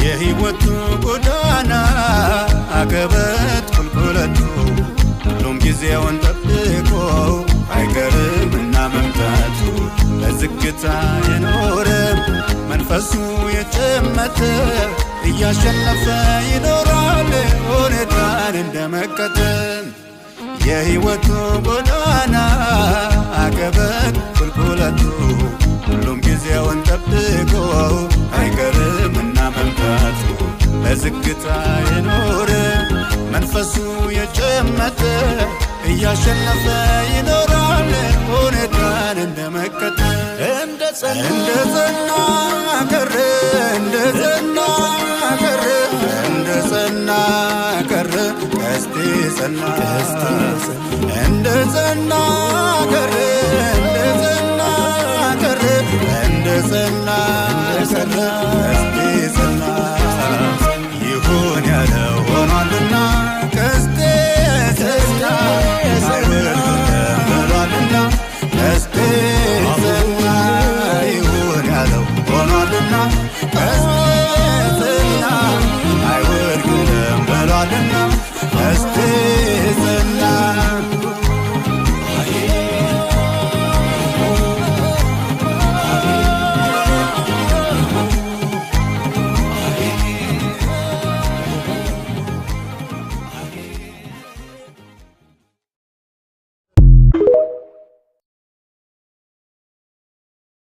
የህይወቱ ጎዳና አቀበት ቁልቁለቱ ሁሉም ጊዜውን ጠብቆ አይቀርምና መምጣቱ በዝግታ የኖረ መንፈሱ የጨመተ እያሸነፈ ይኖራል ሁኔታን እንደመከተል የህይወቱ ጎዳና አቀበት ቁልቁለቱ ሁሉም ጊዜውን ጠብቆ አይቀርምና መምጣቱ በዝግታ የኖረ መንፈሱ የጨመተ እያሸነፈ ይኖራል ሁኔታን እንደመከተል እንደጸና ቀረ እንደጸና ቀረ እንደጸና ቀረ ቀስቴ ጸና እንደጸና ቀረ እንደጸና ቀረ እንደጸና ቀረ